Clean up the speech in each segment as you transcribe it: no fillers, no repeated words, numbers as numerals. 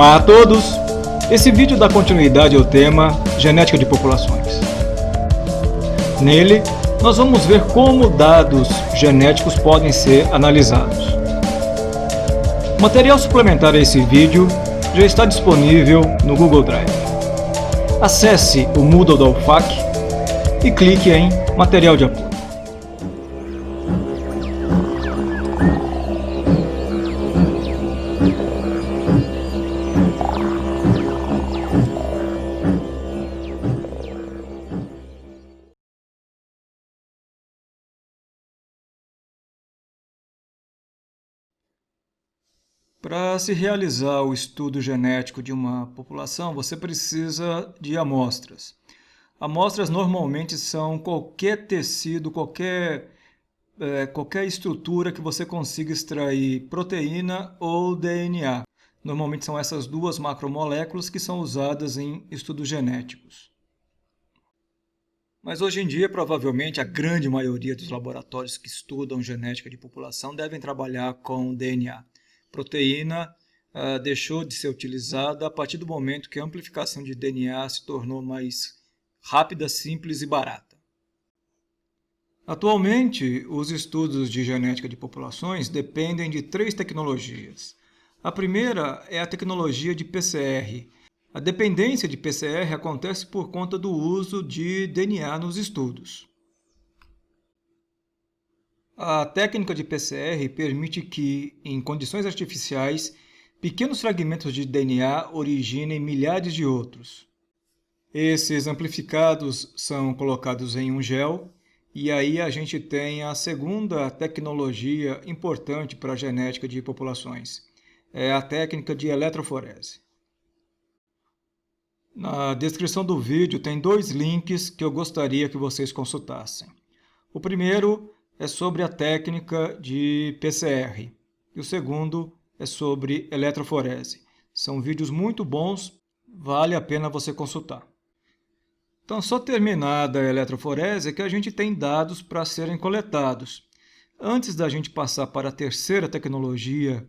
Olá a todos! Esse vídeo dá continuidade ao tema Genética de Populações. Nele, nós vamos ver como dados genéticos podem ser analisados. O material suplementar a esse vídeo já está disponível no Google Drive. Acesse o Moodle da UFAC e clique em Material de apoio. Para se realizar o estudo genético de uma população, você precisa de amostras. Amostras normalmente são qualquer tecido, qualquer estrutura que você consiga extrair proteína ou DNA. Normalmente são essas duas macromoléculas que são usadas em estudos genéticos. Mas hoje em dia, provavelmente, a grande maioria dos laboratórios que estudam genética de população devem trabalhar com DNA. Proteína deixou de ser utilizada a partir do momento que a amplificação de DNA se tornou mais rápida, simples e barata. Atualmente, os estudos de genética de populações dependem de três tecnologias. A primeira é a tecnologia de PCR. A dependência de PCR acontece por conta do uso de DNA nos estudos. A técnica de PCR permite que, em condições artificiais, pequenos fragmentos de DNA originem milhares de outros. Esses amplificados são colocados em um gel, e aí a gente tem a segunda tecnologia importante para a genética de populações. É a técnica de eletroforese. Na descrição do vídeo tem dois links que eu gostaria que vocês consultassem. O primeiro é sobre a técnica de PCR e o segundo é sobre eletroforese. São vídeos muito bons, vale a pena você consultar. Então, só terminada a eletroforese é que a gente tem dados para serem coletados. Antes da gente passar para a terceira tecnologia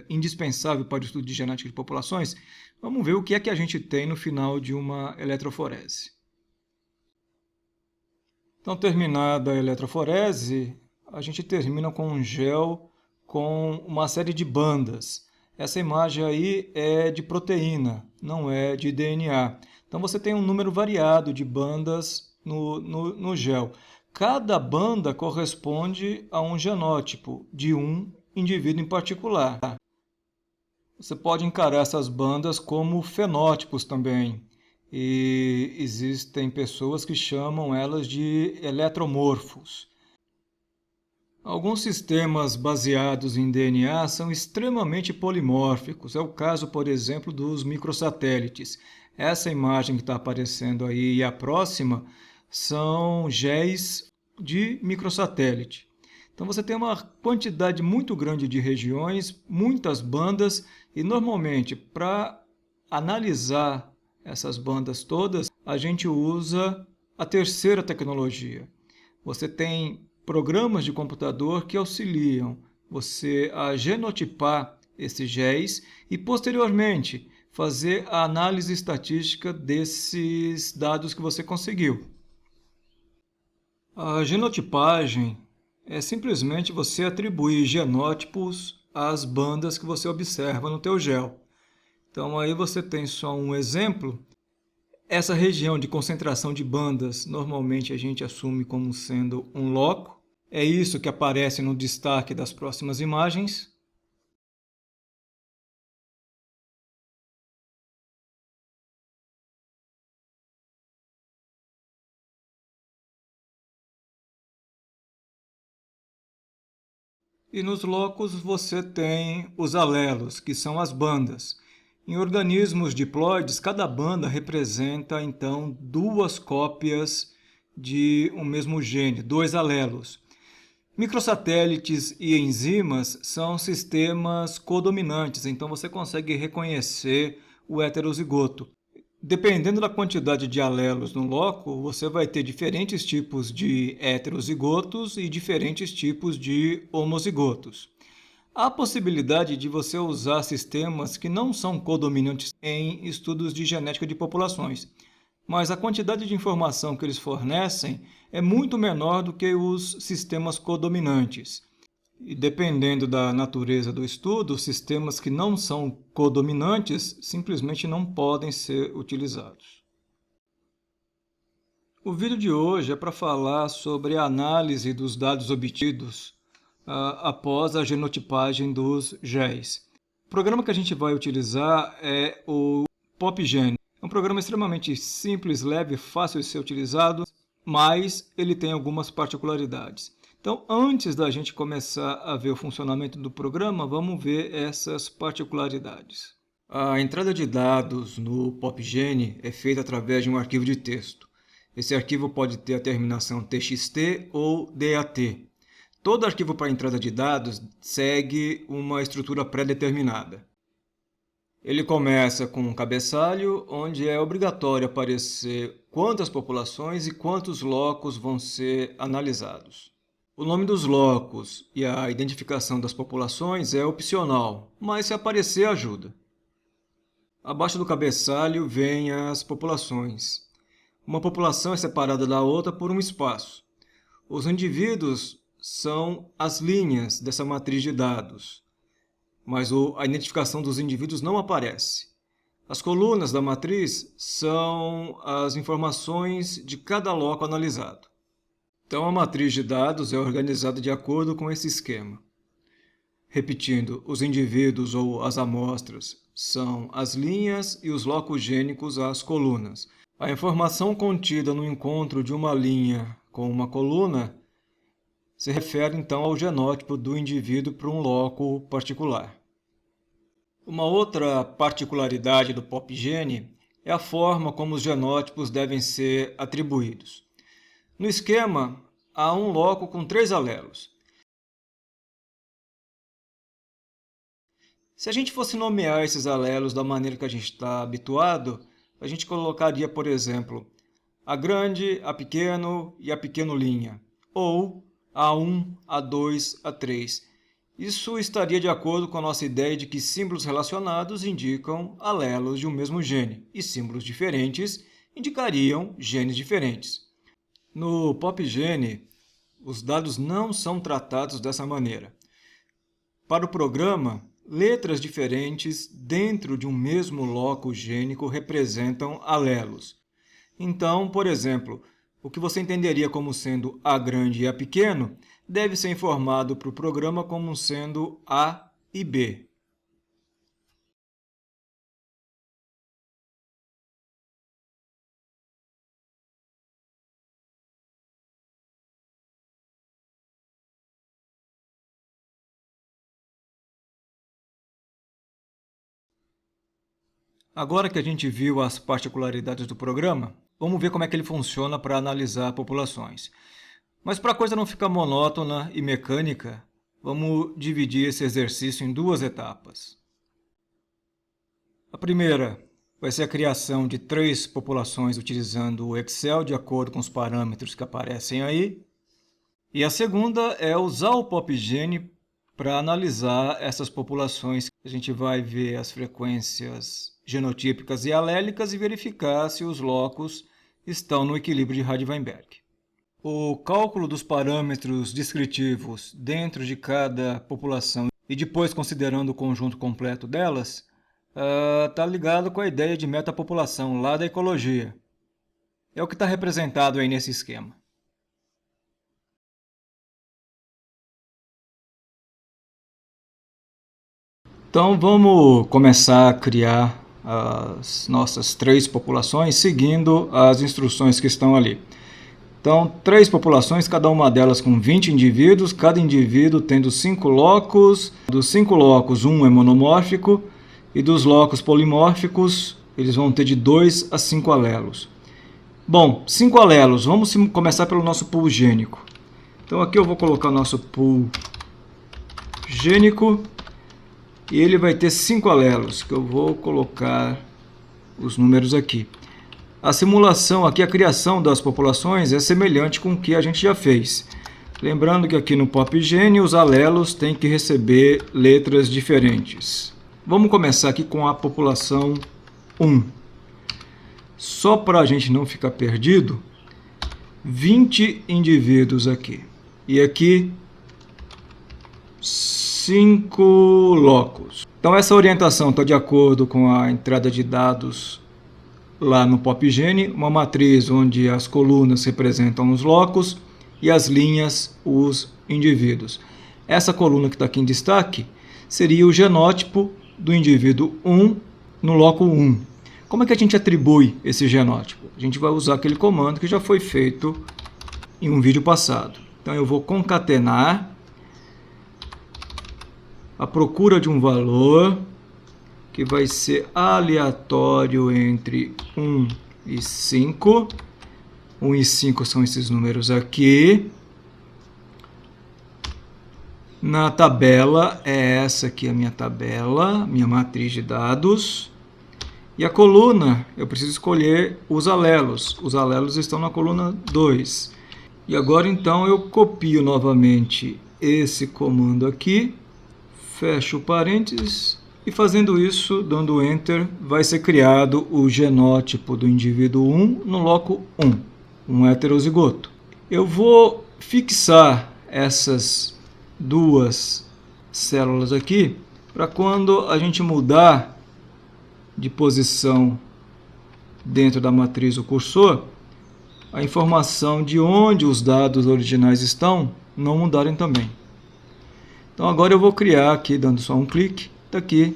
indispensável para o estudo de genética de populações, vamos ver o que é que a gente tem no final de uma eletroforese. Então, terminada a eletroforese, a gente termina com um gel com uma série de bandas. Essa imagem aí é de proteína, não é de DNA. Então, você tem um número variado de bandas no gel. Cada banda corresponde a um genótipo de um indivíduo em particular. Você pode encarar essas bandas como fenótipos também. E existem pessoas que chamam elas de eletromorfos. Alguns sistemas baseados em DNA são extremamente polimórficos. É o caso, por exemplo, dos microsatélites. Essa imagem que está aparecendo aí e a próxima são géis de microsatélite. Então você tem uma quantidade muito grande de regiões, muitas bandas, e normalmente para analisar essas bandas todas, a gente usa a terceira tecnologia. Você tem programas de computador que auxiliam você a genotipar esses géis e, posteriormente, fazer a análise estatística desses dados que você conseguiu. A genotipagem é simplesmente você atribuir genótipos às bandas que você observa no teu gel. Então, aí você tem só um exemplo. Essa região de concentração de bandas, normalmente a gente assume como sendo um loco. É isso que aparece no destaque das próximas imagens. E nos locos você tem os alelos, que são as bandas. Em organismos diploides, cada banda representa, então, duas cópias de um mesmo gene, dois alelos. Microsatélites e enzimas são sistemas codominantes, então você consegue reconhecer o heterozigoto. Dependendo da quantidade de alelos no loco, você vai ter diferentes tipos de heterozigotos e diferentes tipos de homozigotos. Há a possibilidade de você usar sistemas que não são codominantes em estudos de genética de populações, mas a quantidade de informação que eles fornecem é muito menor do que os sistemas codominantes. E dependendo da natureza do estudo, sistemas que não são codominantes simplesmente não podem ser utilizados. O vídeo de hoje é para falar sobre a análise dos dados obtidos após a genotipagem dos géis. O programa que a gente vai utilizar é o PopGene. É um programa extremamente simples, leve, fácil de ser utilizado, mas ele tem algumas particularidades. Então, antes da gente começar a ver o funcionamento do programa, vamos ver essas particularidades. A entrada de dados no PopGene é feita através de um arquivo de texto. Esse arquivo pode ter a terminação TXT ou DAT. Todo arquivo para entrada de dados segue uma estrutura pré-determinada. Ele começa com um cabeçalho, onde é obrigatório aparecer quantas populações e quantos locos vão ser analisados. O nome dos locos e a identificação das populações é opcional, mas se aparecer ajuda. Abaixo do cabeçalho vêm as populações. Uma população é separada da outra por um espaço. Os indivíduos são as linhas dessa matriz de dados, mas a identificação dos indivíduos não aparece. As colunas da matriz são as informações de cada loco analisado. Então, a matriz de dados é organizada de acordo com esse esquema. Repetindo, os indivíduos ou as amostras são as linhas e os locos gênicos as colunas. A informação contida no encontro de uma linha com uma coluna se refere, então, ao genótipo do indivíduo para um loco particular. Uma outra particularidade do PopGene é a forma como os genótipos devem ser atribuídos. No esquema, há um loco com 3 alelos. Se a gente fosse nomear esses alelos da maneira que a gente está habituado, a gente colocaria, por exemplo, a grande, a pequeno e a pequeno linha, ou A1, A2, A3. Isso estaria de acordo com a nossa ideia de que símbolos relacionados indicam alelos de um mesmo gene, e símbolos diferentes indicariam genes diferentes. No PopGene, os dados não são tratados dessa maneira. Para o programa, letras diferentes dentro de um mesmo loco gênico representam alelos. Então, por exemplo, o que você entenderia como sendo A grande e A pequeno deve ser informado para o programa como sendo A e B. Agora que a gente viu as particularidades do programa, vamos ver como é que ele funciona para analisar populações. Mas para a coisa não ficar monótona e mecânica, vamos dividir esse exercício em 2 etapas. A primeira vai ser a criação de 3 populações utilizando o Excel de acordo com os parâmetros que aparecem aí. E a segunda é usar o PopGene para analisar essas populações. A gente vai ver as frequências genotípicas e alélicas e verificar se os locos estão no equilíbrio de Hardy-Weinberg. O cálculo dos parâmetros descritivos dentro de cada população e depois considerando o conjunto completo delas está ligado com a ideia de metapopulação lá da ecologia. É o que está representado aí nesse esquema. Então vamos começar a criar as nossas 3 populações seguindo as instruções que estão ali. Então, 3 populações, cada uma delas com 20 indivíduos, cada indivíduo tendo 5 locos. Dos 5 locos, um é monomórfico, e dos locos polimórficos, eles vão ter de 2 a 5 alelos. Bom, 5 alelos, vamos começar pelo nosso pool gênico. Então aqui eu vou colocar o nosso pool gênico, e ele vai ter 5 alelos, que eu vou colocar os números aqui. A simulação aqui, a criação das populações é semelhante com o que a gente já fez. Lembrando que aqui no PopGene os alelos têm que receber letras diferentes. Vamos começar aqui com a população 1. Só para a gente não ficar perdido, 20 indivíduos aqui. E aqui 5 locos. Então essa orientação está de acordo com a entrada de dados lá no PopGene, uma matriz onde as colunas representam os locos e as linhas os indivíduos. Essa coluna que está aqui em destaque seria o genótipo do indivíduo 1 no loco 1. Como é que a gente atribui esse genótipo? A gente vai usar aquele comando que já foi feito em um vídeo passado. Então eu vou concatenar a procura de um valor que vai ser aleatório entre 1 e 5. 1 e 5 são esses números aqui. Na tabela, é essa aqui a minha tabela, minha matriz de dados. E a coluna, eu preciso escolher os alelos. Os alelos estão na coluna 2. E agora, então, eu copio novamente esse comando aqui, fecho o parênteses, e fazendo isso, dando Enter, vai ser criado o genótipo do indivíduo 1 no loco 1, um heterozigoto. Eu vou fixar essas duas células aqui, para quando a gente mudar de posição dentro da matriz o cursor, a informação de onde os dados originais estão não mudarem também. Então agora eu vou criar aqui, dando só um clique, está aqui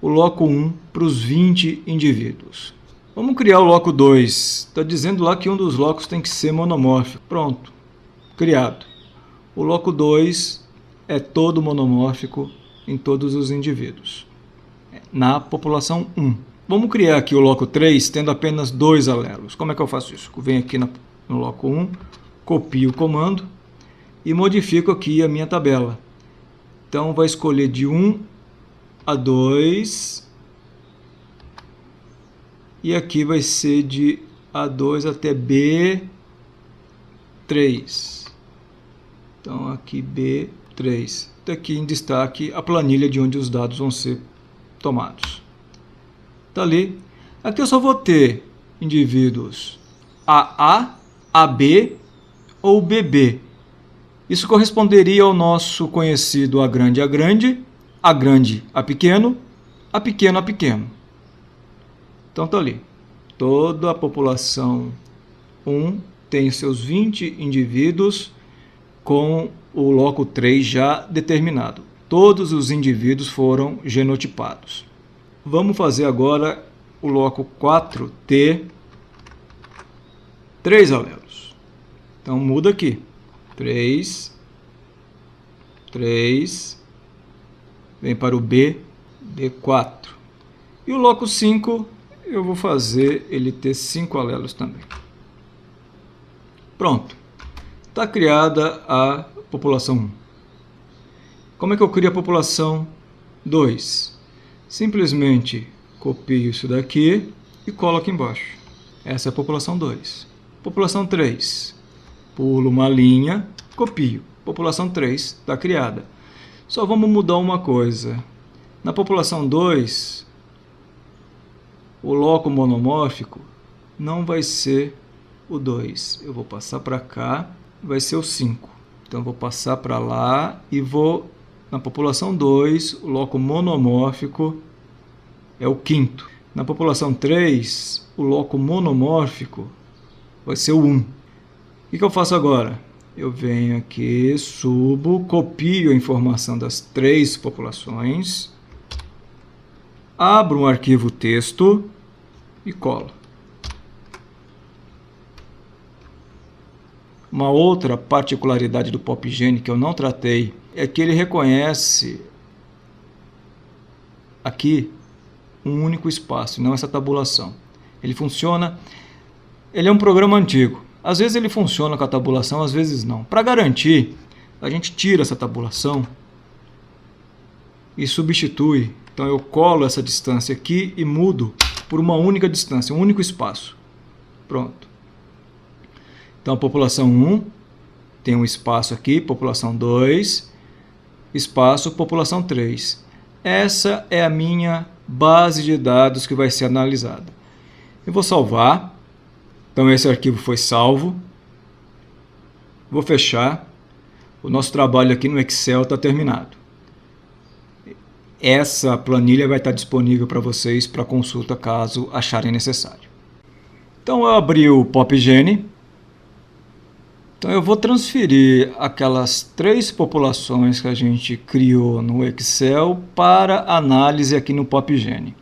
o loco 1 para os 20 indivíduos. Vamos criar o loco 2. Está dizendo lá que um dos locos tem que ser monomórfico. Pronto, criado. O loco 2 é todo monomórfico em todos os indivíduos, na população 1. Vamos criar aqui o loco 3 tendo apenas 2 alelos. Como é que eu faço isso? Eu venho aqui no loco 1, copio o comando e modifico aqui a minha tabela. Então vai escolher de 1 a 2 e aqui vai ser de A2 até B3. Então aqui B3. Está aqui em destaque a planilha de onde os dados vão ser tomados. Está ali. Aqui eu só vou ter indivíduos AA, AB ou BB. Isso corresponderia ao nosso conhecido A grande, A grande, A grande, A pequeno, A pequeno, A pequeno. Então está ali. Toda a população 1 tem seus 20 indivíduos com o loco 3 já determinado. Todos os indivíduos foram genotipados. Vamos fazer agora o loco 4 ter 3 alelos. Então muda aqui. 3, 3, vem para o B, B4. E o loco 5, eu vou fazer ele ter 5 alelos também. Pronto. Está criada a população 1. Como é que eu crio a população 2? Simplesmente copio isso daqui e colo aqui embaixo. Essa é a população 2. População 3. Pulo uma linha, copio. População 3 está criada. Só vamos mudar uma coisa. Na população 2, o loco monomórfico não vai ser o 2. Eu vou passar para cá, vai ser o 5. Então, eu vou passar para lá e vou... Na população 2, o loco monomórfico é o 5º. Na população 3, o loco monomórfico vai ser o 1. O que eu faço agora? Eu venho aqui, subo, copio a informação das 3 populações, abro um arquivo texto e colo. Uma outra particularidade do PopGene que eu não tratei é que ele reconhece aqui um único espaço, não essa tabulação. Ele funciona, ele é um programa antigo. Às vezes ele funciona com a tabulação, às vezes não. Para garantir, a gente tira essa tabulação e substitui. Então eu colo essa distância aqui e mudo por uma única distância, um único espaço. Pronto. Então a população 1 tem um espaço aqui, população 2, espaço, população 3. Essa é a minha base de dados que vai ser analisada. Eu vou salvar. Então esse arquivo foi salvo. Vou fechar. O nosso trabalho aqui no Excel está terminado. Essa planilha vai estar disponível para vocês para consulta caso acharem necessário. Então eu abri o PopGene. Então eu vou transferir aquelas 3 populações que a gente criou no Excel para análise aqui no PopGene.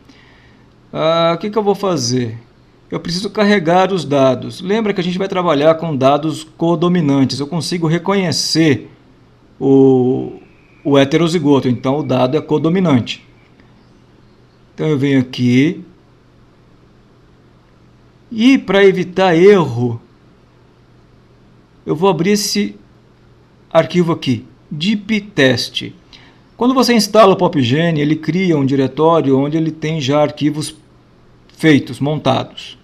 O que eu vou fazer? Eu preciso carregar os dados. Lembra que a gente vai trabalhar com dados codominantes. Eu consigo reconhecer o heterozigoto, então o dado é codominante. Então eu venho aqui e para evitar erro, eu vou abrir esse arquivo aqui, diptest. Quando você instala o PopGene, ele cria um diretório onde ele tem já arquivos feitos, montados.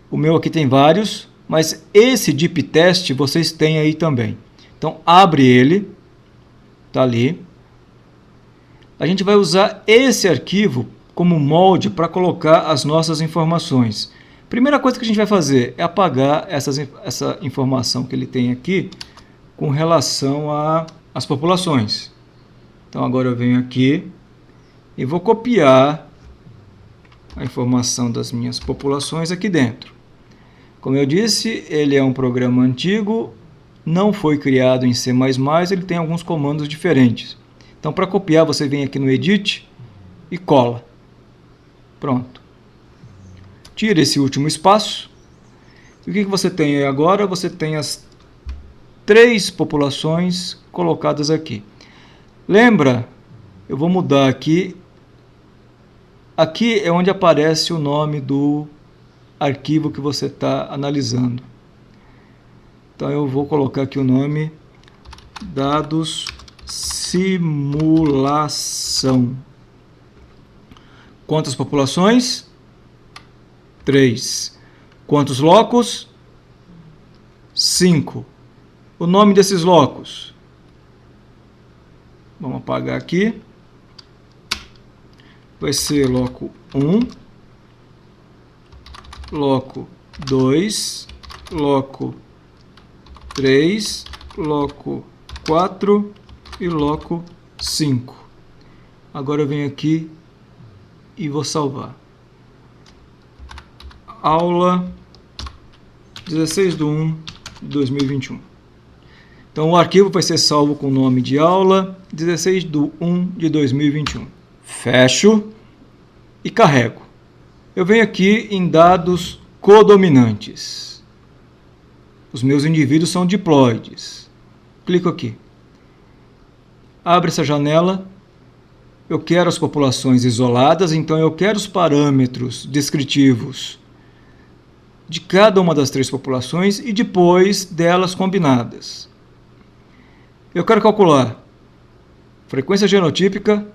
O meu aqui tem vários, mas esse diptest vocês têm aí também. Então abre ele, está ali. A gente vai usar esse arquivo como molde para colocar as nossas informações. Primeira coisa que a gente vai fazer é apagar essa informação que ele tem aqui com relação às populações. Então agora eu venho aqui e vou copiar a informação das minhas populações aqui dentro. Como eu disse, ele é um programa antigo, não foi criado em C++, ele tem alguns comandos diferentes. Então para copiar você vem aqui no Edit e cola. Pronto. Tira esse último espaço. E o que você tem aí agora? Você tem as 3 populações colocadas aqui. Lembra? Eu vou mudar aqui. Aqui é onde aparece o nome do arquivo que você está analisando. Então eu vou colocar aqui o nome dados simulação. Quantas populações? 3. Quantos locos? 5. O nome desses locos? Vamos apagar aqui. Vai ser loco 1, loco 2, loco 3, loco 4 e loco 5. Agora eu venho aqui e vou salvar. Aula 16/1/2021. Então o arquivo vai ser salvo com o nome de aula 16/1/2021. Fecho e carrego. Eu venho aqui em dados codominantes. Os meus indivíduos são diploides. Clico aqui. Abre essa janela. Eu quero as populações isoladas, então eu quero os parâmetros descritivos de cada uma das 3 populações e depois delas combinadas. Eu quero calcular frequência genotípica,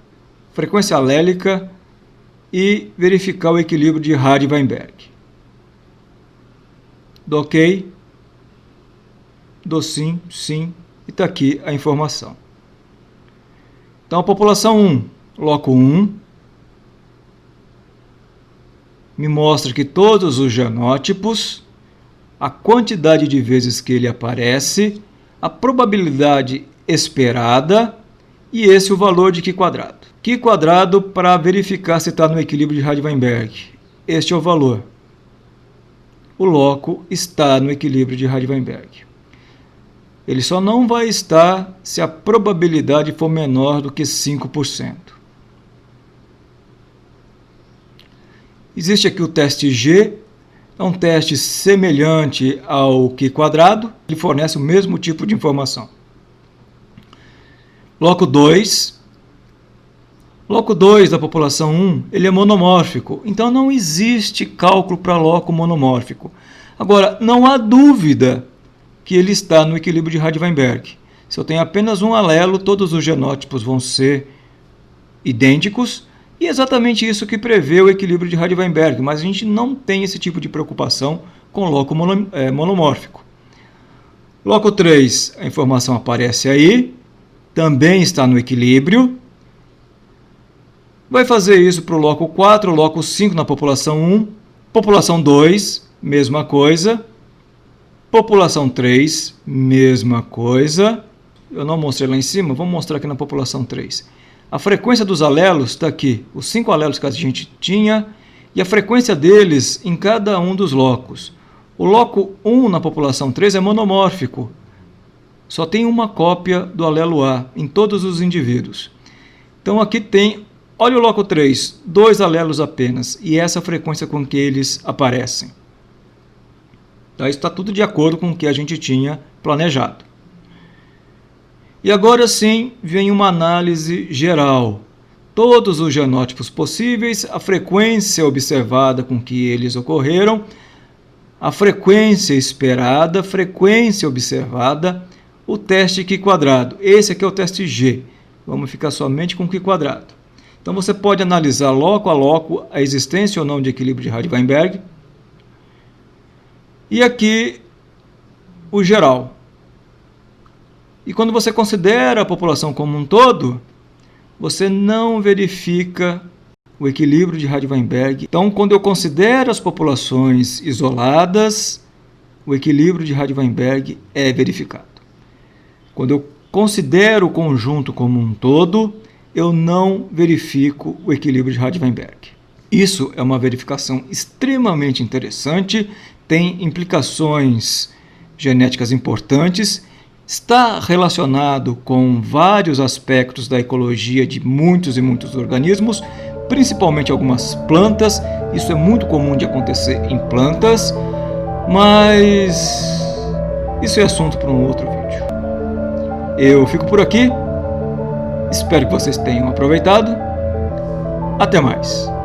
frequência alélica e verificar o equilíbrio de Hardy-Weinberg. Dou OK, dou sim, sim, e está aqui a informação. Então a população 1, loco 1, me mostra que todos os genótipos, a quantidade de vezes que ele aparece, a probabilidade esperada e esse o valor de Q quadrado. Q quadrado para verificar se está no equilíbrio de Hardy-Weinberg. Este é o valor. O loco está no equilíbrio de Hardy-Weinberg. Ele só não vai estar se a probabilidade for menor do que 5%. Existe aqui o teste G, é um teste semelhante ao Q quadrado, ele fornece o mesmo tipo de informação. Loco 2. Loco 2 da população 1, ele é monomórfico, então não existe cálculo para loco monomórfico. Agora, não há dúvida que ele está no equilíbrio de Hardy-Weinberg. Se eu tenho apenas um alelo, todos os genótipos vão ser idênticos, e é exatamente isso que prevê o equilíbrio de Hardy-Weinberg, mas a gente não tem esse tipo de preocupação com loco monomórfico. Loco 3, a informação aparece aí, também está no equilíbrio. Vai fazer isso para o loco 4, loco 5 na população 1, população 2, mesma coisa, população 3, mesma coisa. Eu não mostrei lá em cima, vou mostrar aqui na população 3. A frequência dos alelos está aqui, os 5 alelos que a gente tinha e a frequência deles em cada um dos locos. O loco 1 na população 3 é monomórfico, só tem uma cópia do alelo A em todos os indivíduos. Então aqui tem, olha o loco 3, 2 alelos apenas, e essa é a frequência com que eles aparecem. Então, isso está tudo de acordo com o que a gente tinha planejado. E agora sim vem uma análise geral. Todos os genótipos possíveis, a frequência observada com que eles ocorreram, a frequência esperada, frequência observada, o teste Q quadrado. Esse aqui é o teste G. Vamos ficar somente com Q quadrado. Então você pode analisar loco a loco a existência ou não de equilíbrio de Hardy-Weinberg. E aqui o geral. E quando você considera a população como um todo, você não verifica o equilíbrio de Hardy-Weinberg. Então, quando eu considero as populações isoladas, o equilíbrio de Hardy-Weinberg é verificado. Quando eu considero o conjunto como um todo, eu não verifico o equilíbrio de Hardy-Weinberg. Isso é uma verificação extremamente interessante, tem implicações genéticas importantes, está relacionado com vários aspectos da ecologia de muitos e muitos organismos, principalmente algumas plantas. Isso é muito comum de acontecer em plantas, mas isso é assunto para um outro vídeo. Eu fico por aqui, espero que vocês tenham aproveitado. Até mais!